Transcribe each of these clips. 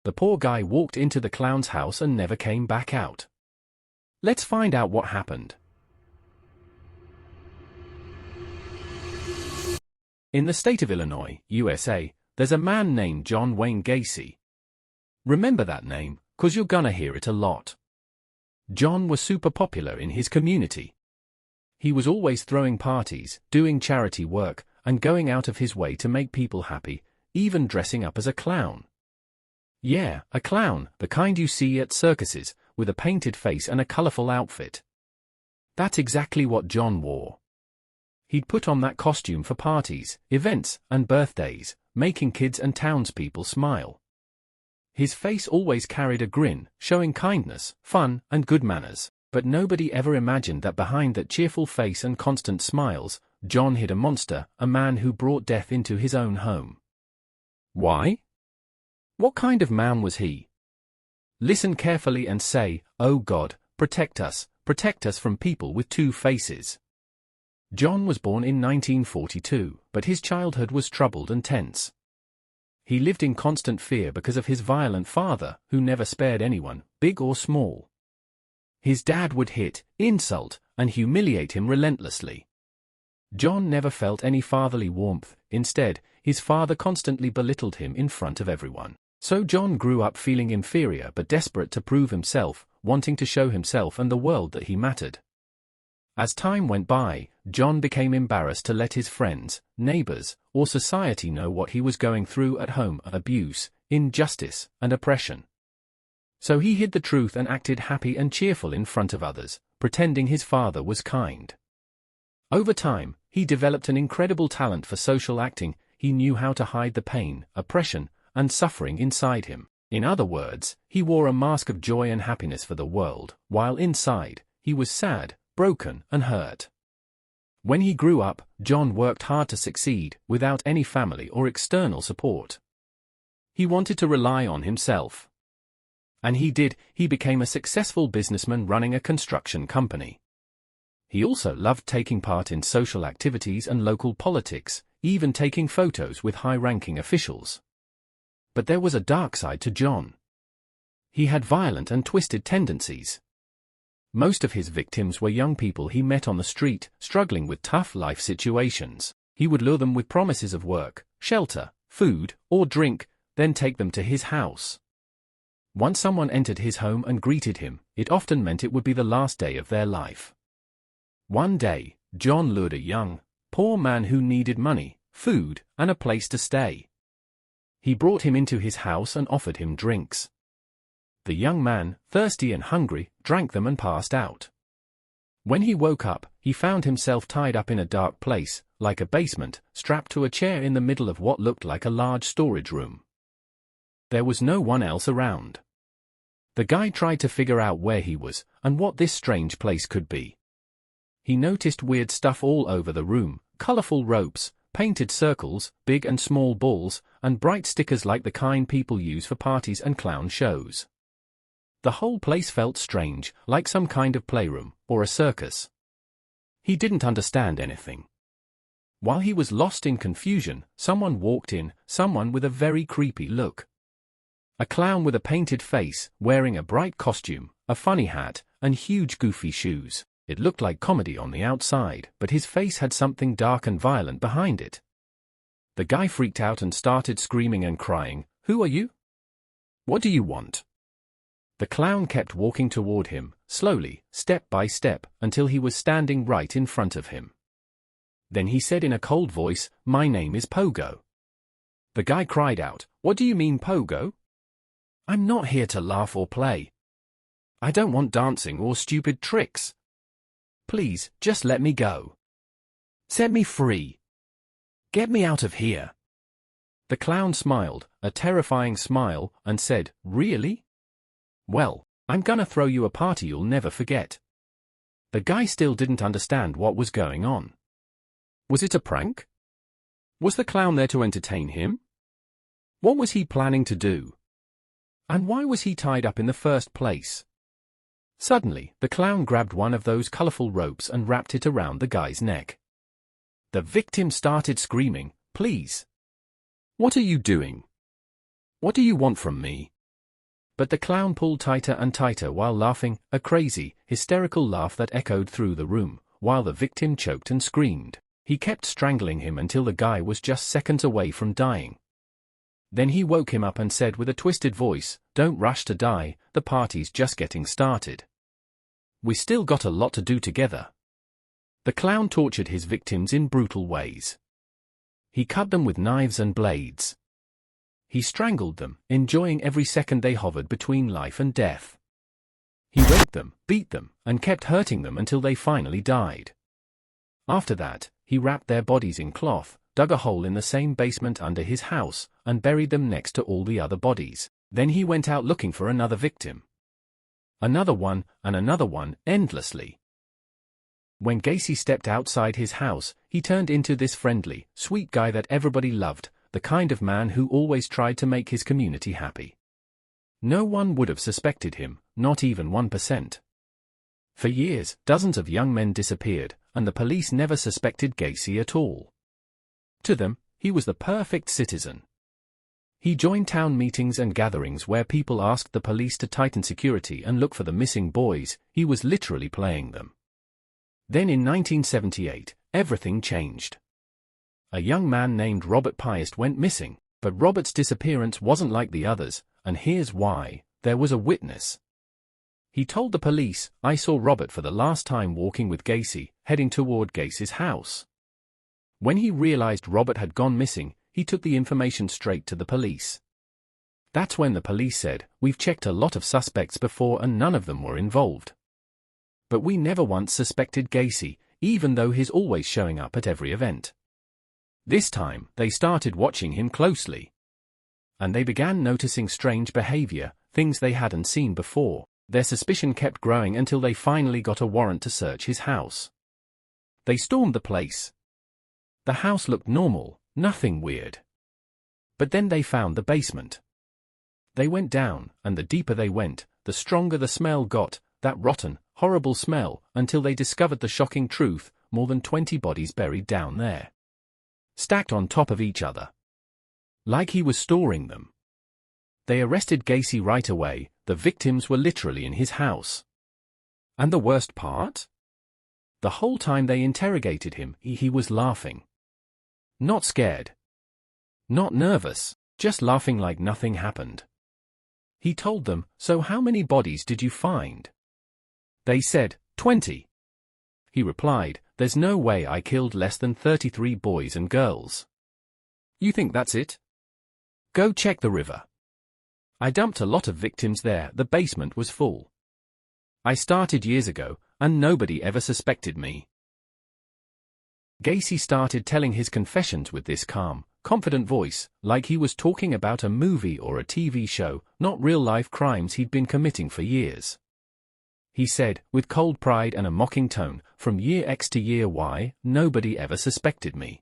The poor guy walked into the clown's house and never came back out. Let's find out what happened. In the state of Illinois, USA, there's a man named John Wayne Gacy. Remember that name, 'cause you're gonna hear it a lot. John was super popular in his community. He was always throwing parties, doing charity work, and going out of his way to make people happy, even dressing up as a clown. Yeah, a clown, the kind you see at circuses, with a painted face and a colorful outfit. That's exactly what John wore. He'd put on that costume for parties, events, and birthdays, making kids and townspeople smile. His face always carried a grin, showing kindness, fun, and good manners, but nobody ever imagined that behind that cheerful face and constant smiles, John hid a monster, a man who brought death into his own home. Why? What kind of man was he? Listen carefully and say, "Oh God, protect us from people with two faces." John was born in 1942, but his childhood was troubled and tense. He lived in constant fear because of his violent father, who never spared anyone, big or small. His dad would hit, insult, and humiliate him relentlessly. John never felt any fatherly warmth. Instead, his father constantly belittled him in front of everyone. So John grew up feeling inferior but desperate to prove himself, wanting to show himself and the world that he mattered. As time went by, John became embarrassed to let his friends, neighbors, or society know what he was going through at home: abuse, injustice, and oppression. So he hid the truth and acted happy and cheerful in front of others, pretending his father was kind. Over time, he developed an incredible talent for social acting. He knew how to hide the pain, oppression, and suffering inside him. In other words, he wore a mask of joy and happiness for the world, while inside, he was sad, broken, and hurt. When he grew up, John worked hard to succeed, without any family or external support. He wanted to rely on himself. And he did. He became a successful businessman running a construction company. He also loved taking part in social activities and local politics, even taking photos with high-ranking officials. But there was a dark side to John. He had violent and twisted tendencies. Most of his victims were young people he met on the street, struggling with tough life situations. He would lure them with promises of work, shelter, food, or drink, then take them to his house. Once someone entered his home and greeted him, it often meant it would be the last day of their life. One day, John lured a young, poor man who needed money, food, and a place to stay. He brought him into his house and offered him drinks. The young man, thirsty and hungry, drank them and passed out. When he woke up, he found himself tied up in a dark place, like a basement, strapped to a chair in the middle of what looked like a large storage room. There was no one else around. The guy tried to figure out where he was, and what this strange place could be. He noticed weird stuff all over the room: colorful ropes, painted circles, big and small balls, and bright stickers like the kind people use for parties and clown shows. The whole place felt strange, like some kind of playroom, or a circus. He didn't understand anything. While he was lost in confusion, someone walked in, someone with a very creepy look. A clown with a painted face, wearing a bright costume, a funny hat, and huge goofy shoes. It looked like comedy on the outside, but his face had something dark and violent behind it. The guy freaked out and started screaming and crying. "Who are you? What do you want?" The clown kept walking toward him, slowly, step by step, until he was standing right in front of him. Then he said in a cold voice, "My name is Pogo." The guy cried out, "What do you mean, Pogo? I'm not here to laugh or play. I don't want dancing or stupid tricks. Please, just let me go. Set me free. Get me out of here." The clown smiled, a terrifying smile, and said, "Really? Well, I'm gonna throw you a party you'll never forget." The guy still didn't understand what was going on. Was it a prank? Was the clown there to entertain him? What was he planning to do? And why was he tied up in the first place? Suddenly, the clown grabbed one of those colorful ropes and wrapped it around the guy's neck. The victim started screaming, "Please! What are you doing? What do you want from me? But the clown pulled tighter and tighter while laughing, a crazy, hysterical laugh that echoed through the room, while the victim choked and screamed. He kept strangling him until the guy was just seconds away from dying. Then he woke him up and said with a twisted voice, "Don't rush to die, the party's just getting started. We still got a lot to do together." The clown tortured his victims in brutal ways. He cut them with knives and blades. He strangled them, enjoying every second they hovered between life and death. He raped them, beat them, and kept hurting them until they finally died. After that, he wrapped their bodies in cloth, dug a hole in the same basement under his house, and buried them next to all the other bodies. Then he went out looking for another victim. Another one, and another one, endlessly. When Gacy stepped outside his house, he turned into this friendly, sweet guy that everybody loved, the kind of man who always tried to make his community happy. No one would have suspected him, not even 1%. For years, dozens of young men disappeared, and the police never suspected Gacy at all. To them, he was the perfect citizen. He joined town meetings and gatherings where people asked the police to tighten security and look for the missing boys. He was literally playing them. Then in 1978, everything changed. A young man named Robert Piest went missing, but Robert's disappearance wasn't like the others, and here's why: there was a witness. He told the police, "I saw Robert for the last time walking with Gacy, heading toward Gacy's house." When he realized Robert had gone missing, he took the information straight to the police. That's when the police said, "We've checked a lot of suspects before and none of them were involved. But we never once suspected Gacy, even though he's always showing up at every event." This time, they started watching him closely. And they began noticing strange behavior, things they hadn't seen before. Their suspicion kept growing until they finally got a warrant to search his house. They stormed the place. The house looked normal, nothing weird. But then they found the basement. They went down, and the deeper they went, the stronger the smell got, that rotten, horrible smell, until they discovered the shocking truth: more than 20 bodies buried down there. Stacked on top of each other. Like he was storing them. They arrested Gacy right away. The victims were literally in his house. And the worst part? The whole time they interrogated him, he was laughing. Not scared. Not nervous, just laughing like nothing happened. He told them, "So how many bodies did you find?" They said, 20. He replied, "There's no way I killed less than 33 boys and girls. You think that's it? Go check the river. I dumped a lot of victims there, the basement was full. I started years ago, and nobody ever suspected me." Gacy started telling his confessions with this calm, confident voice, like he was talking about a movie or a TV show, not real-life crimes he'd been committing for years. He said, with cold pride and a mocking tone, "From year X to year Y, nobody ever suspected me."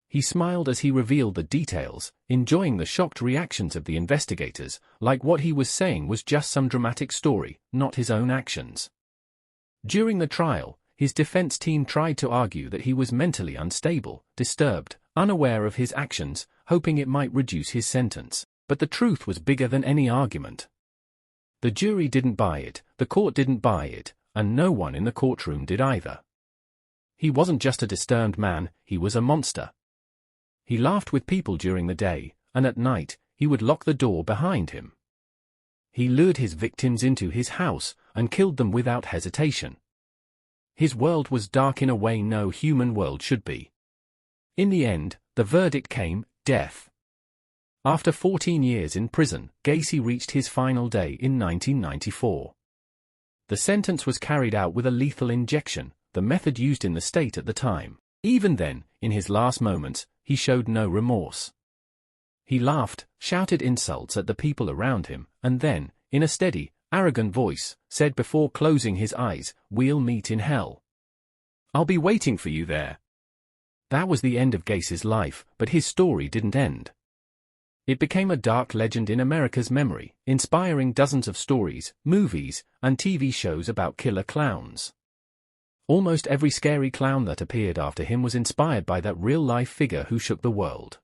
He smiled as he revealed the details, enjoying the shocked reactions of the investigators, like what he was saying was just some dramatic story, not his own actions. During the trial, his defense team tried to argue that he was mentally unstable, disturbed, unaware of his actions, hoping it might reduce his sentence. But the truth was bigger than any argument. The jury didn't buy it, the court didn't buy it, and no one in the courtroom did either. He wasn't just a disturbed man, he was a monster. He laughed with people during the day, and at night, he would lock the door behind him. He lured his victims into his house, and killed them without hesitation. His world was dark in a way no human world should be. In the end, the verdict came: death. After 14 years in prison, Gacy reached his final day in 1994. The sentence was carried out with a lethal injection, the method used in the state at the time. Even then, in his last moments, he showed no remorse. He laughed, shouted insults at the people around him, and then, in a steady, arrogant voice, said before closing his eyes, "We'll meet in hell. I'll be waiting for you there." That was the end of Gacy's life, but his story didn't end. It became a dark legend in America's memory, inspiring dozens of stories, movies, and TV shows about killer clowns. Almost every scary clown that appeared after him was inspired by that real-life figure who shook the world.